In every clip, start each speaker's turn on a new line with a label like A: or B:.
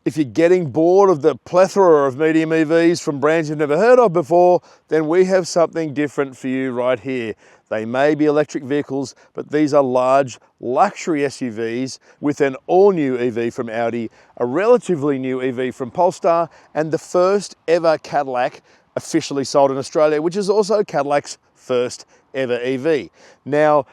A: If you're getting bored of the plethora of medium EVs from brands you've never heard of before, then we have something different for you right here. They may be electric vehicles, but these are large luxury SUVs with an all-new EV from Audi, a relatively new EV from Polestar, and the first ever Cadillac officially sold in Australia, which is also Cadillac's first ever EV. Now,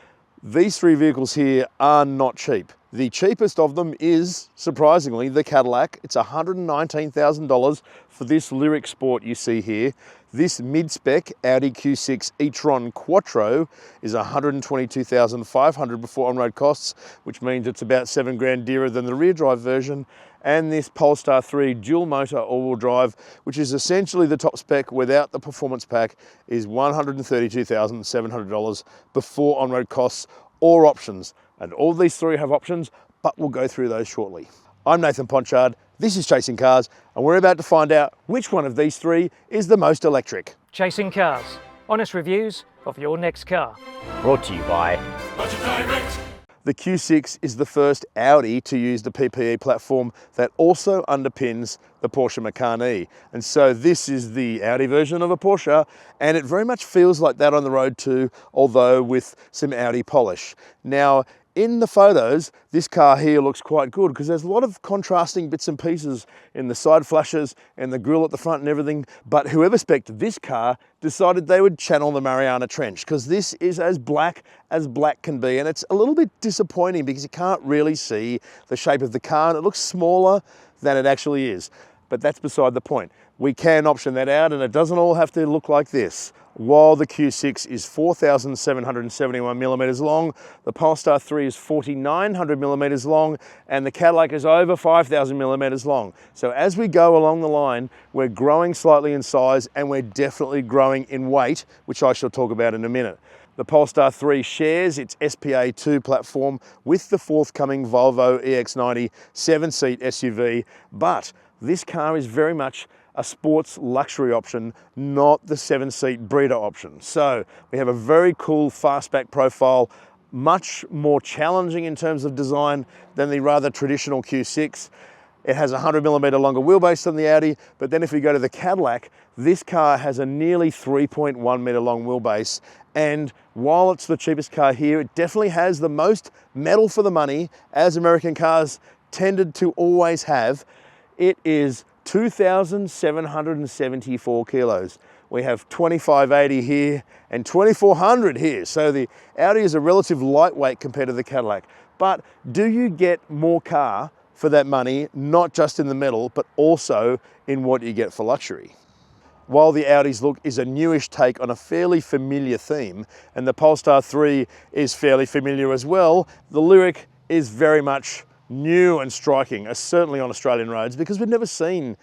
A: these three vehicles here are not cheap. The cheapest of them is, surprisingly, the Cadillac. It's $119,000 for this Lyriq Sport you see here. This mid-spec Audi Q6 E-tron Quattro is $122,500 before on-road costs, which means it's about $7,000 dearer than the rear drive version. And this Polestar 3 dual motor all-wheel drive, which is essentially the top spec without the performance pack, is $132,700 before on-road costs or options. And all these three have options, but we'll go through those shortly. I'm Nathan Ponchard, this is Chasing Cars, and we're about to find out which one of these three is the most electric.
B: Chasing Cars, honest reviews of your next car.
C: Brought to you by
A: The Q6 is the first Audi to use the PPE platform that also underpins the Porsche Macan E. And so this is the Audi version of a Porsche, and it very much feels like that on the road too, although with some Audi polish. Now, in the photos, this car here looks quite good because there's a lot of contrasting bits and pieces in the side flashes and the grille at the front and everything. But whoever spec'd this car decided they would channel the Mariana Trench because this is as black can be. And it's a little bit disappointing because you can't really see the shape of the car and it looks smaller than it actually is. But that's beside the point. We can option that out and it doesn't all have to look like this. While the Q6 is 4,771 millimeters long, the Polestar 3 is 4,900 millimeters long, and the Cadillac is over 5,000 millimeters long. So as we go along the line, we're growing slightly in size and we're definitely growing in weight, which I shall talk about in a minute. The Polestar 3 shares its SPA2 platform with the forthcoming Volvo EX90 7-seat SUV, but this car is very much a sports luxury option, not the 7-seat breeder option. So we have a very cool fastback profile, much more challenging in terms of design than the rather traditional Q6. It has a 100 millimeter longer wheelbase than the Audi, but then if we go to the Cadillac, this car has a nearly 3.1 meter long wheelbase. And while it's the cheapest car here, it definitely has the most metal for the money, as American cars tended to always have. It is 2,774 kilos. We have 2,580 here and 2,400 here. So the Audi is a relative lightweight compared to the Cadillac. But do you get more car for that money, not just in the metal, but also in what you get for luxury? While the Audi's look is a newish take on a fairly familiar theme, and the Polestar 3 is fairly familiar as well, the Lyriq is very much new and striking, certainly on Australian roads, because we've never seen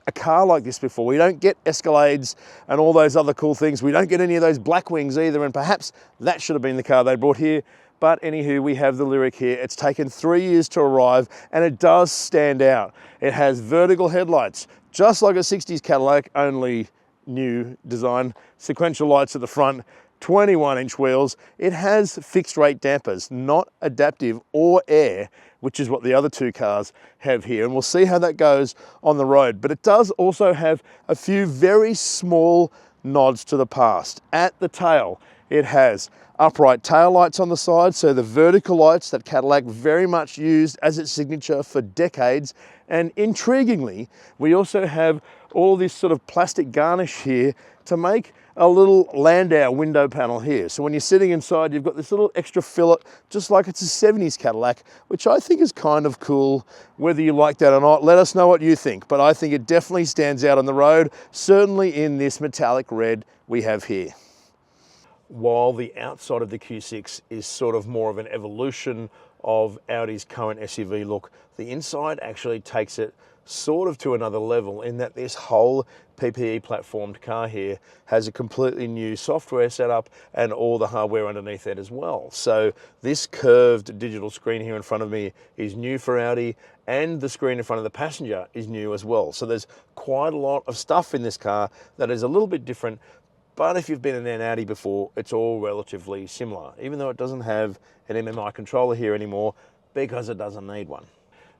A: a car like this before. We don't get Escalades and all those other cool things. We don't get any of those black wings either, and perhaps that should have been the car they brought here. But anywho, we have the Lyriq here. It's taken 3 years to arrive, and it does stand out. It has vertical headlights, just like a 60s Cadillac, only new design, sequential lights at the front, 21-inch wheels. It has fixed rate dampers, not adaptive or air, which is what the other two cars have here. And we'll see how that goes on the road. But it does also have a few very small nods to the past. At the tail, it has upright tail lights on the side, so the vertical lights that Cadillac very much used as its signature for decades. And intriguingly, we also have all this sort of plastic garnish here to make a little Landau window panel here. So when you're sitting inside, you've got this little extra fillet, just like it's a 70s Cadillac, which I think is kind of cool. Whether you like that or not, let us know what you think. But I think it definitely stands out on the road, certainly in this metallic red we have here. While the outside of the Q6 is sort of more of an evolution of Audi's current SUV look, the inside actually takes it sort of to another level in that this whole PPE platformed car here has a completely new software setup and all the hardware underneath it as well. So this curved digital screen here in front of me is new for Audi, and the screen in front of the passenger is new as well. So there's quite a lot of stuff in this car that is a little bit different. But if you've been in an Audi before, it's all relatively similar, even though it doesn't have an MMI controller here anymore because it doesn't need one.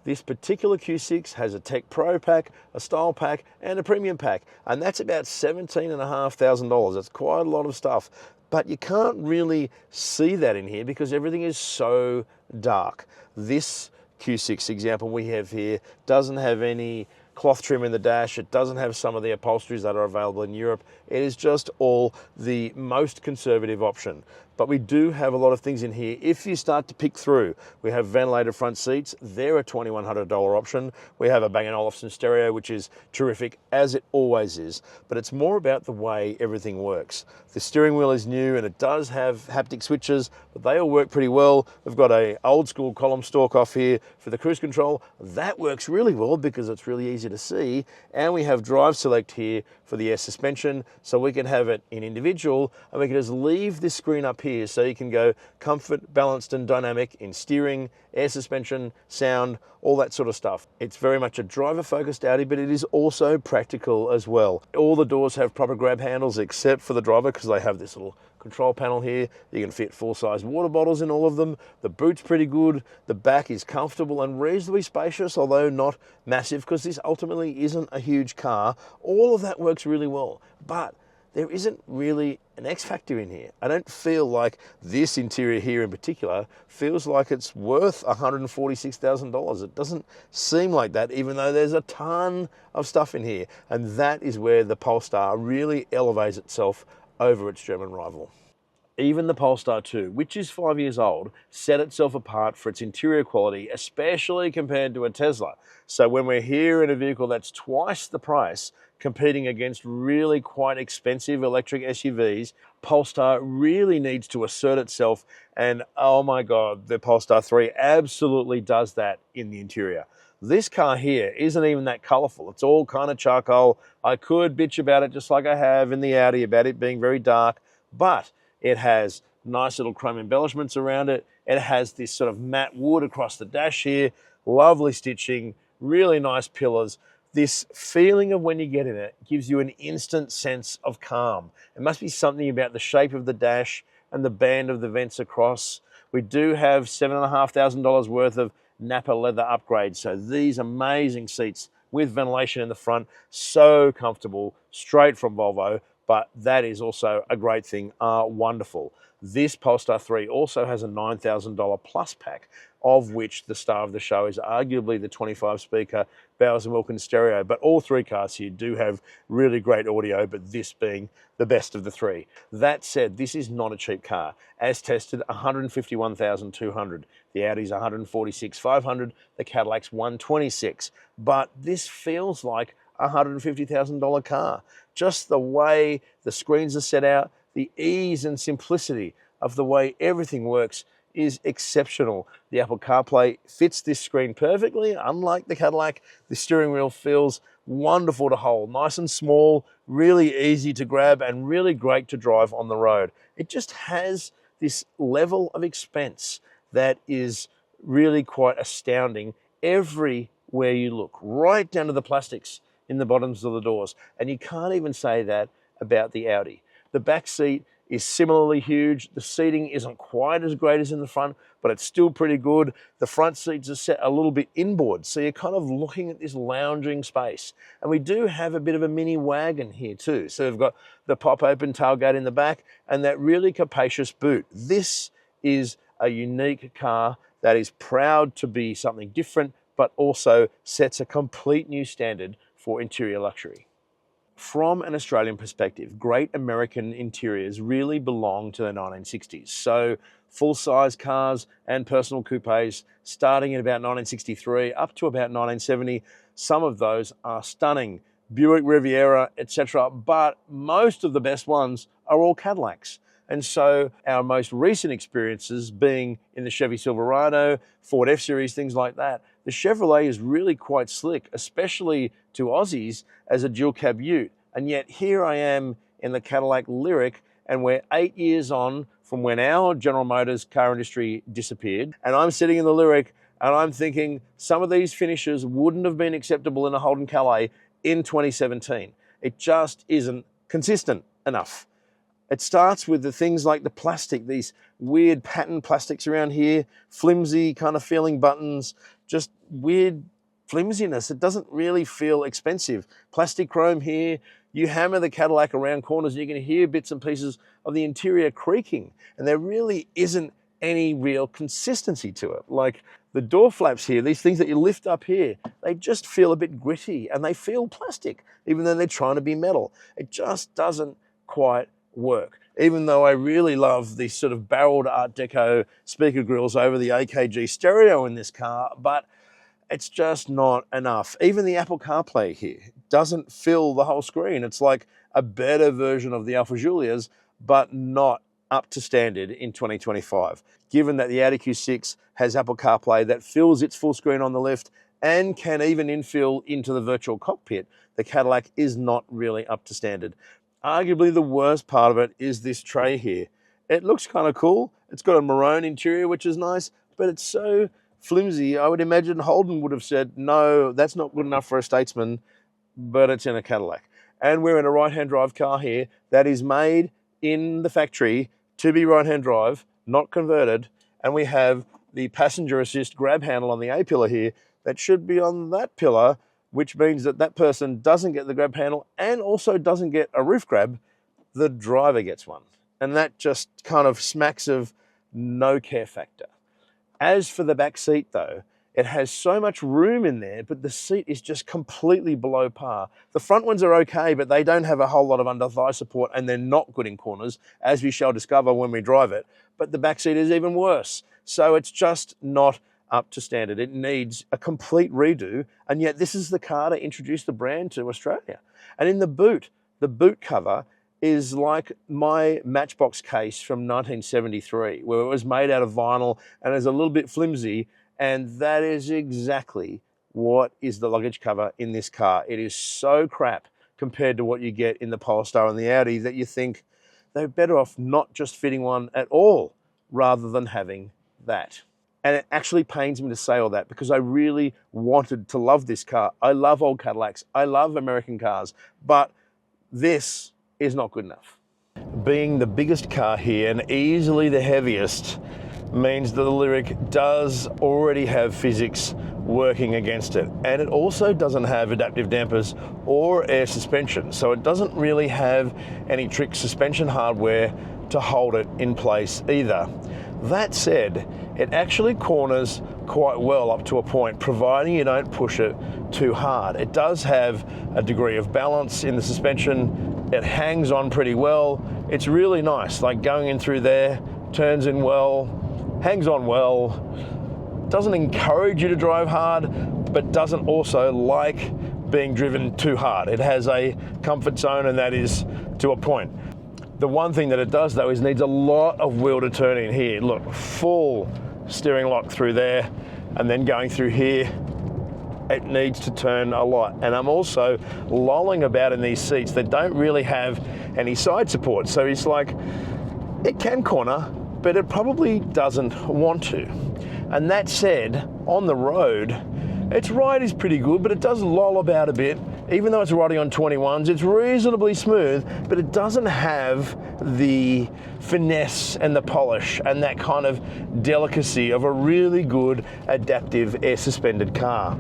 A: This particular Q6 has a Tech Pro pack, a Style pack, and a Premium pack, and that's about $17,500. That's quite a lot of stuff, but you can't really see that in here because everything is so dark. This Q6 example we have here doesn't have any cloth trim in the dash. It doesn't have some of the upholsteries that are available in Europe. It is just all the most conservative option. But we do have a lot of things in here. If you start to pick through, we have ventilated front seats. They're a $2,100 option. We have a Bang & Olufsen stereo, which is terrific, as it always is. But it's more about the way everything works. The steering wheel is new and it does have haptic switches, but they all work pretty well. We've got a old school column stalk off here for the cruise control. That works really well because it's really easy to see. And we have drive select here for the air suspension, so we can have it in individual, and we can just leave this screen up here so you can go comfort, balanced and dynamic in steering, air suspension, sound, all that sort of stuff. It's very much a driver focused Audi, but it is also practical as well. All the doors have proper grab handles except for the driver because they have this little control panel here. You can fit full-size water bottles in all of them. The boot's pretty good. The back is comfortable and reasonably spacious, although not massive because this ultimately isn't a huge car. All of that works really well, but there isn't really an X factor in here. I don't feel like this interior here in particular feels like it's worth $146,000. It doesn't seem like that, even though there's a ton of stuff in here. And that is where the Polestar really elevates itself over its German rival. Even the Polestar 2, which is 5 years old, set itself apart for its interior quality, especially compared to a Tesla. So when we're here in a vehicle that's twice the price, competing against really quite expensive electric SUVs, Polestar really needs to assert itself. And oh my God, the Polestar 3 absolutely does that in the interior. This car here isn't even that colorful. It's all kind of charcoal. I could bitch about it just like I have in the Audi about it being very dark, but it has nice little chrome embellishments around it. It has this sort of matte wood across the dash here, lovely stitching, really nice pillars. This feeling of when you get in it gives you an instant sense of calm. It must be something about the shape of the dash and the band of the vents across. We do have $7,500 worth of Napa leather upgrades. So these amazing seats with ventilation in the front, so comfortable, straight from Volvo, but that is also a great thing, are wonderful. This Polestar 3 also has a $9,000 plus pack, of which the star of the show is arguably the 25-speaker Bowers & Wilkins stereo. But all three cars here do have really great audio, but this being the best of the three. That said, this is not a cheap car. As tested, $151,200. The Audi's $146,500. The Cadillac's $126,000. But this feels like a $150,000 car. Just the way the screens are set out, the ease and simplicity of the way everything works is exceptional. The Apple CarPlay fits this screen perfectly. Unlike the Cadillac, the steering wheel feels wonderful to hold, nice and small, really easy to grab, and really great to drive on the road. It just has this level of expense that is really quite astounding everywhere you look, right down to the plastics in the bottoms of the doors. And you can't even say that about the Audi. The back seat is similarly huge. The seating isn't quite as great as in the front, but it's still pretty good. The front seats are set a little bit inboard, so you're kind of looking at this lounging space. And we do have a bit of a mini wagon here too. So we've got the pop-open tailgate in the back and that really capacious boot. This is a unique car that is proud to be something different, but also sets a complete new standard for interior luxury. From an Australian perspective, great American interiors really belong to the 1960s. So full-size cars and personal coupes starting in about 1963 up to about 1970. Some of those are stunning. Buick Riviera, etc. But most of the best ones are all Cadillacs. And so our most recent experiences being in the Chevy Silverado, Ford F-Series, things like that, the Chevrolet is really quite slick, especially to Aussies as a dual cab ute. And yet here I am in the Cadillac Lyriq, and we're 8 years on from when our General Motors car industry disappeared. And I'm sitting in the Lyriq and I'm thinking some of these finishes wouldn't have been acceptable in a Holden Calais in 2017. It just isn't consistent enough. It starts with the things like the plastic, these weird pattern plastics around here, flimsy kind of feeling buttons, just weird flimsiness. It doesn't really feel expensive. Plastic chrome here. You hammer the Cadillac around corners and you can hear bits and pieces of the interior creaking. And there really isn't any real consistency to it. Like the door flaps here, these things that you lift up here, they just feel a bit gritty and they feel plastic, even though they're trying to be metal. It just doesn't quite work. Even though I really love these sort of barreled Art Deco speaker grills over the AKG stereo in this car, but it's just not enough. Even the Apple CarPlay here doesn't fill the whole screen. It's like a better version of the Alfa Giulias, but not up to standard in 2025. Given that the Audi Q6 has Apple CarPlay that fills its full screen on the left and can even infill into the virtual cockpit, the Cadillac is not really up to standard. Arguably the worst part of it is this tray here. It looks kind of cool. It's got a maroon interior, which is nice, but it's so flimsy. I would imagine Holden would have said, no, that's not good enough for a Statesman, but it's in a Cadillac. And we're in a right-hand drive car here that is made in the factory to be right-hand drive, not converted. And we have the passenger assist grab handle on the A pillar here that should be on that pillar, which means that that person doesn't get the grab handle and also doesn't get a roof grab. The driver gets one. And that just kind of smacks of no care factor. As for the back seat though, it has so much room in there, but the seat is just completely below par. The front ones are okay, but they don't have a whole lot of under thigh support and they're not good in corners, as we shall discover when we drive it. But the back seat is even worse. So it's just not up to standard. It needs a complete redo, and yet this is the car to introduce the brand to Australia. And in the boot cover is like my Matchbox case from 1973, where it was made out of vinyl and is a little bit flimsy, and that is exactly what is the luggage cover in this car. It is so crap compared to what you get in the Polestar and the Audi that you think they're better off not just fitting one at all rather than having that. And it actually pains me to say all that because I really wanted to love this car. I love old Cadillacs. I love American cars, but this is not good enough. Being the biggest car here and easily the heaviest means that the Lyriq does already have physics working against it. And it also doesn't have adaptive dampers or air suspension. So it doesn't really have any trick suspension hardware to hold it in place either. That said, it actually corners quite well up to a point, providing you don't push it too hard. It does have a degree of balance in the suspension. It hangs on pretty well. It's really nice, like going in through there, turns in well, hangs on well, doesn't encourage you to drive hard, but doesn't also like being driven too hard. It has a comfort zone, and that is to a point. The one thing that it does though is needs a lot of wheel to turn in here. Look, full steering lock through there, and then going through here, it needs to turn a lot. And I'm also lolling about in these seats that don't really have any side support. So it's like, it can corner, but it probably doesn't want to. And that said, on the road, its ride is pretty good, but it does loll about a bit. Even though it's riding on 21s, it's reasonably smooth, but it doesn't have the finesse and the polish and that kind of delicacy of a really good adaptive air suspended car.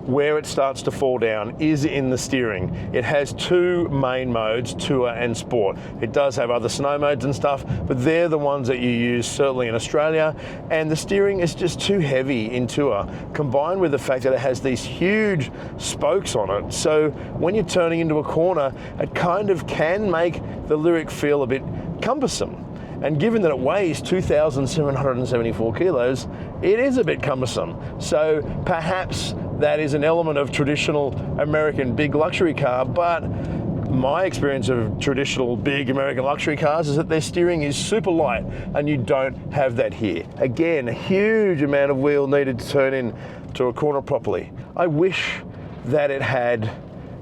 A: Where it starts to fall down is in the steering. It has two main modes, Tour and Sport. It does have other snow modes and stuff, but they're the ones that you use certainly in Australia, and the steering is just too heavy in Tour, combined with the fact that it has these huge spokes on it. So when you're turning into a corner, it kind of can make the Lyriq feel a bit cumbersome. And given that it weighs 2,774 kilos, it is a bit cumbersome. So perhaps that is an element of traditional American big luxury car, but my experience of traditional big American luxury cars is that their steering is super light, and you don't have that here. Again, a huge amount of wheel needed to turn in to a corner properly. I wish that it had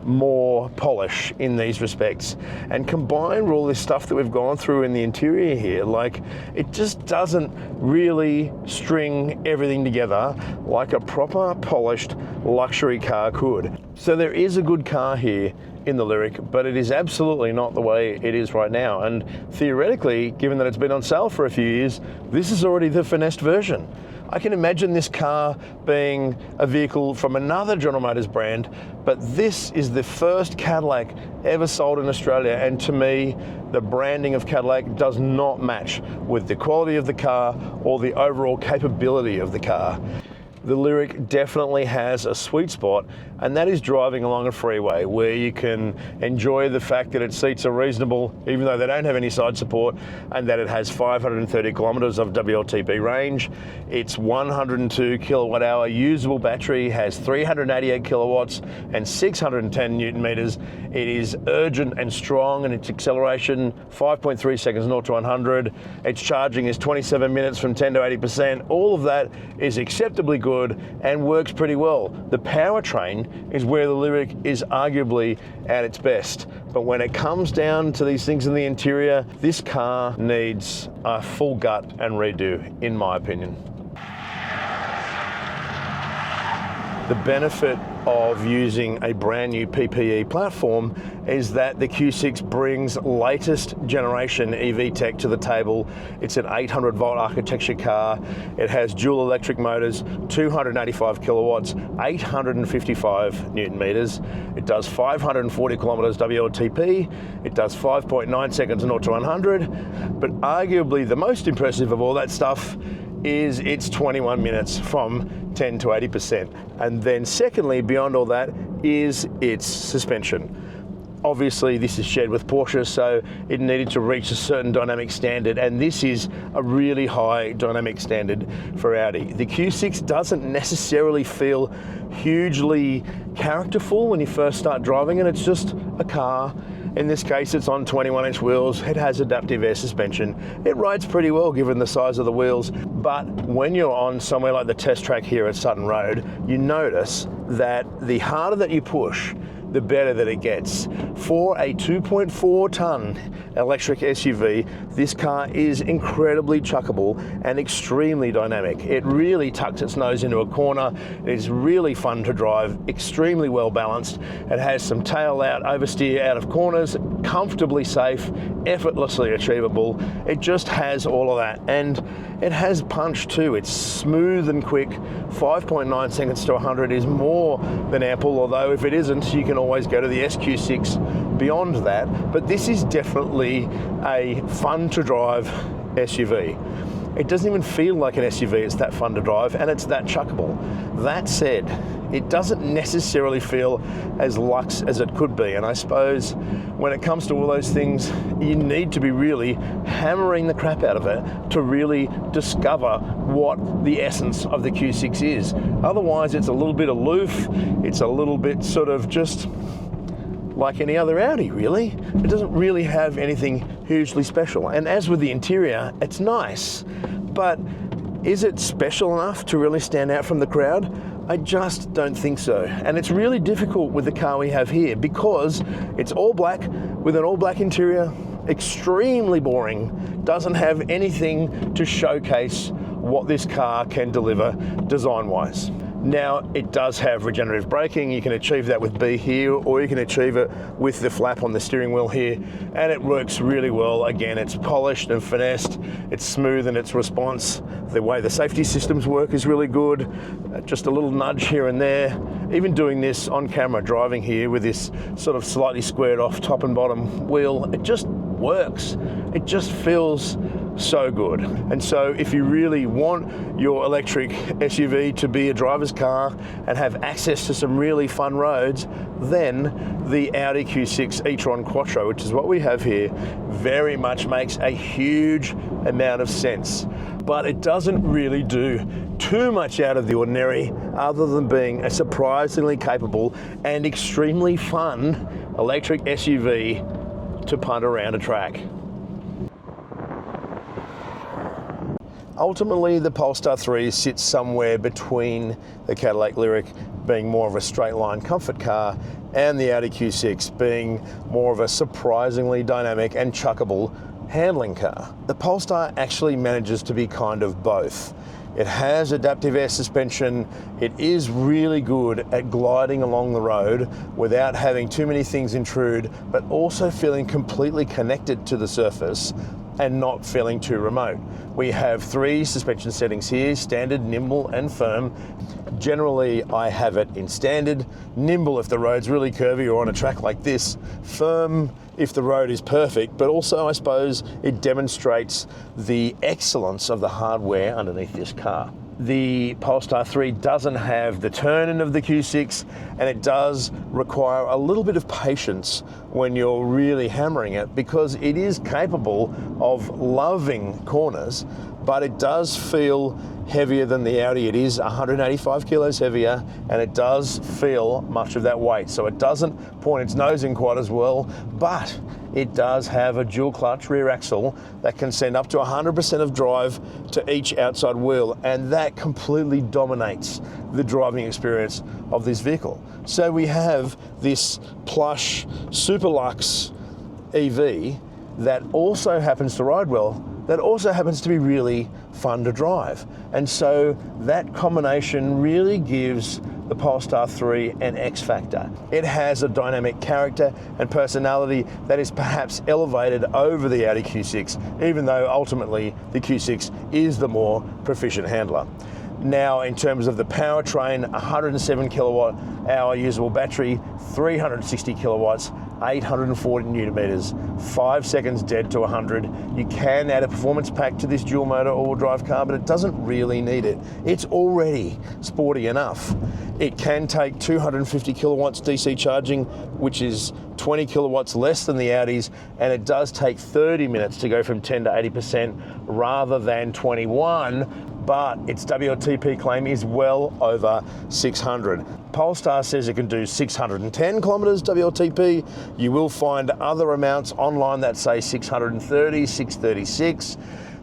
A: more polish in these respects, and combined with all this stuff that we've gone through in the interior here, like, it just doesn't really string everything together like a proper polished luxury car could. So there is a good car here in the Lyriq, but it is absolutely not the way it is right now. And theoretically, given that it's been on sale for a few years, this is already the finessed version. I can imagine this car being a vehicle from another General Motors brand, but this is the first Cadillac ever sold in Australia, and to me, the branding of Cadillac does not match with the quality of the car or the overall capability of the car. The Lyriq definitely has a sweet spot, and that is driving along a freeway where you can enjoy the fact that its seats are reasonable, even though they don't have any side support, and that it has 530 kilometers of WLTP range. Its 102 kilowatt hour usable battery has 388 kilowatts and 610 Newton meters. It is urgent and strong in its acceleration, 5.3 seconds 0 to 100. Its charging is 27 minutes from 10 to 80%. All of that is acceptably good and works pretty well. The powertrain is where the Lyriq is arguably at its best. But when it comes down to these things in the interior, this car needs a full gut and redo, in my opinion. The benefit of using a brand new PPE platform is that the Q6 brings latest generation EV tech to the table. It's an 800 volt architecture car. It has dual electric motors, 285 kilowatts, 855 Newton meters. It does 540 kilometers WLTP. It does 5.9 seconds 0 to 100. But arguably the most impressive of all that stuff is its 21 minutes from 10 to 80%. And then secondly, beyond all that, is its suspension. Obviously this is shared with Porsche, so it needed to reach a certain dynamic standard, and this is a really high dynamic standard for Audi. The Q6 doesn't necessarily feel hugely characterful when you first start driving it. It's just a car. In this case, it's on 21-inch wheels. It has adaptive air suspension. It rides pretty well given the size of the wheels, but when you're on somewhere like the test track here at Sutton Road, you notice that the harder that you push, the better that it gets. For a 2.4 ton electric SUV, this car is incredibly chuckable and extremely dynamic. It really tucks its nose into a corner. It is really fun to drive, extremely well balanced. It has some tail out, oversteer out of corners, comfortably safe, effortlessly achievable. It just has all of that, and it has punch too. It's smooth and quick. 5.9 seconds to 100 is more than ample, although if it isn't, you can always go to the SQ6 beyond that. But this is definitely a fun to drive SUV. It doesn't even feel like an SUV, it's that fun to drive, and it's that chuckable. That said, it doesn't necessarily feel as luxe as it could be, and I suppose when it comes to all those things, you need to be really hammering the crap out of it to really discover what the essence of the Q6 is. Otherwise, it's a little bit aloof, it's a little bit sort of just like any other Audi, really. It doesn't really have anything hugely special. And as with the interior, it's nice, but is it special enough to really stand out from the crowd? I just don't think so. And it's really difficult with the car we have here because it's all black with an all black interior, extremely boring, doesn't have anything to showcase what this car can deliver design-wise. Now, it does have regenerative braking. You can achieve that with B here, or you can achieve it with the flap on the steering wheel here, and it works really well. Again, it's polished and finessed. It's smooth in its response. The way the safety systems work is really good. Just a little nudge here and there. Even doing this on camera, driving here with this sort of slightly squared off top and bottom wheel, it just works. It just feels so good. And so if you really want your electric SUV to be a driver's car and have access to some really fun roads, then the Audi Q6 E-tron Quattro, which is what we have here, very much makes a huge amount of sense. But it doesn't really do too much out of the ordinary other than being a surprisingly capable and extremely fun electric SUV to punt around a track. Ultimately, the Polestar 3 sits somewhere between the Cadillac Lyriq being more of a straight line comfort car and the Audi Q6 being more of a surprisingly dynamic and chuckable handling car. The Polestar actually manages to be kind of both. It has adaptive air suspension. It is really good at gliding along the road without having too many things intrude, but also feeling completely connected to the surface. and not feeling too remote. We have 3 suspension settings here, standard, nimble and firm. Generally, I have it in standard, nimble if the road's really curvy or on a track like this, firm if the road is perfect, but also I suppose it demonstrates the excellence of the hardware underneath this car. The Polestar 3 doesn't have the turn-in of the Q6, and it does require a little bit of patience when you're really hammering it, because it is capable of loving corners, but it does feel heavier than the Audi. It is 185 kilos heavier, and it does feel much of that weight. So it doesn't point its nose in quite as well, but it does have a dual clutch rear axle that can send up to 100% of drive to each outside wheel, and that completely dominates the driving experience of this vehicle. So we have this plush super luxe EV that also happens to ride well, that also happens to be really fun to drive. And so that combination really gives the Polestar 3 an X factor. It has a dynamic character and personality that is perhaps elevated over the Audi Q6, even though ultimately the Q6 is the more proficient handler. Now, in terms of the powertrain, 107 kilowatt hour usable battery, 360 kilowatts, 840 newton meters, 5 seconds dead to 100. You can add a performance pack to this dual motor all-wheel drive car, but it doesn't really need it. It's already sporty enough. It can take 250 kilowatts DC charging, which is 20 kilowatts less than the Audis, and it does take 30 minutes to go from 10 to 80% rather than 21, but its WLTP claim is well over 600. Polestar says it can do 610 kilometers WLTP. You will find other amounts online that say 630, 636.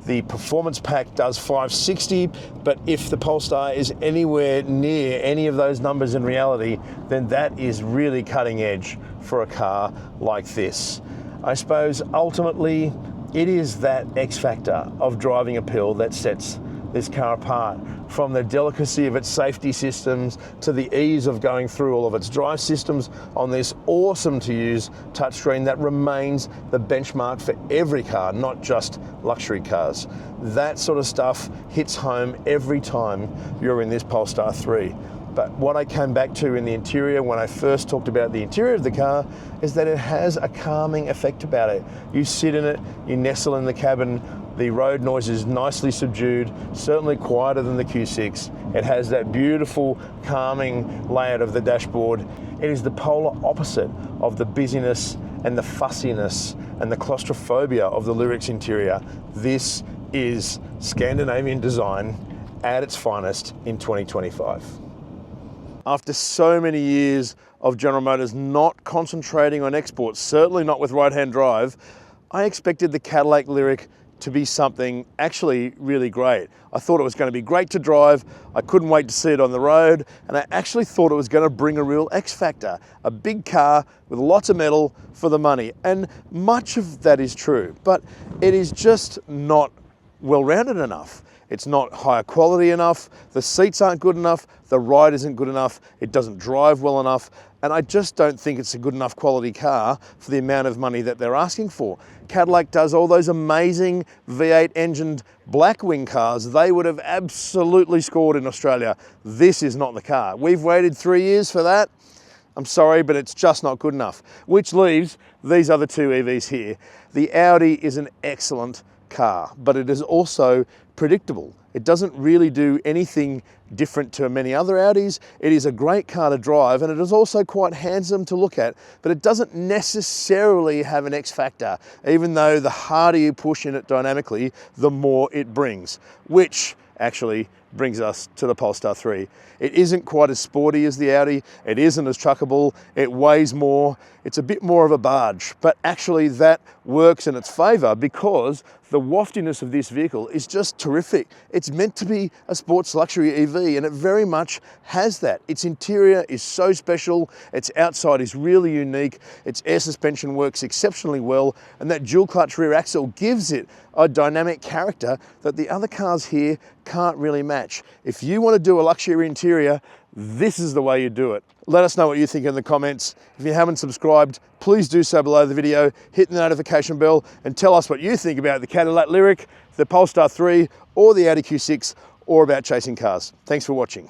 A: The performance pack does 560, but if the Polestar is anywhere near any of those numbers in reality, then that is really cutting edge for a car like this. I suppose ultimately it is that X factor of driving appeal that sets this car apart, from the delicacy of its safety systems to the ease of going through all of its drive systems on this awesome to use touchscreen that remains the benchmark for every car, not just luxury cars. That sort of stuff hits home every time you're in this Polestar 3. But what I came back to in the interior when I first talked about the interior of the car is that it has a calming effect about it. You sit in it, you nestle in the cabin, the road noise is nicely subdued, certainly quieter than the Q6. It has that beautiful calming layout of the dashboard. It is the polar opposite of the busyness and the fussiness and the claustrophobia of the Lyriq's interior. This is Scandinavian design at its finest in 2025. After so many years of General Motors not concentrating on exports, certainly not with right-hand drive, I expected the Cadillac Lyriq to be something actually really great. I thought it was going to be great to drive, I couldn't wait to see it on the road, and I actually thought it was going to bring a real X factor, a big car with lots of metal for the money. And much of that is true, but it is just not well-rounded enough. It's not higher quality enough, the seats aren't good enough, the ride isn't good enough, it doesn't drive well enough, and I just don't think it's a good enough quality car for the amount of money that they're asking for. Cadillac does all those amazing V8 engined Blackwing cars. They would have absolutely scored in Australia. This is not the car. We've waited 3 years for that. I'm sorry, but it's just not good enough. Which leaves these other two EVs here. The Audi is an excellent car, but it is also predictable. It doesn't really do anything different to many other Audis. It is a great car to drive, and it is also quite handsome to look at, but it doesn't necessarily have an X factor, even though the harder you push in it dynamically, the more it brings, which actually brings us to the Polestar 3. It isn't quite as sporty as the Audi, it isn't as truckable, it weighs more, it's a bit more of a barge, but actually that works in its favor because the waftiness of this vehicle is just terrific. It's meant to be a sports luxury EV, and it very much has that. Its interior is so special, its outside is really unique, its air suspension works exceptionally well, and that dual clutch rear axle gives it a dynamic character that the other cars here can't really match. match. If you want to do a luxury interior, this is the way you do it. Let us know what you think in the comments. If you haven't subscribed, please do so below the video. Hit the notification bell and tell us what you think about the Cadillac Lyriq, the Polestar 3, or the Audi Q6, or about chasing cars. Thanks for watching.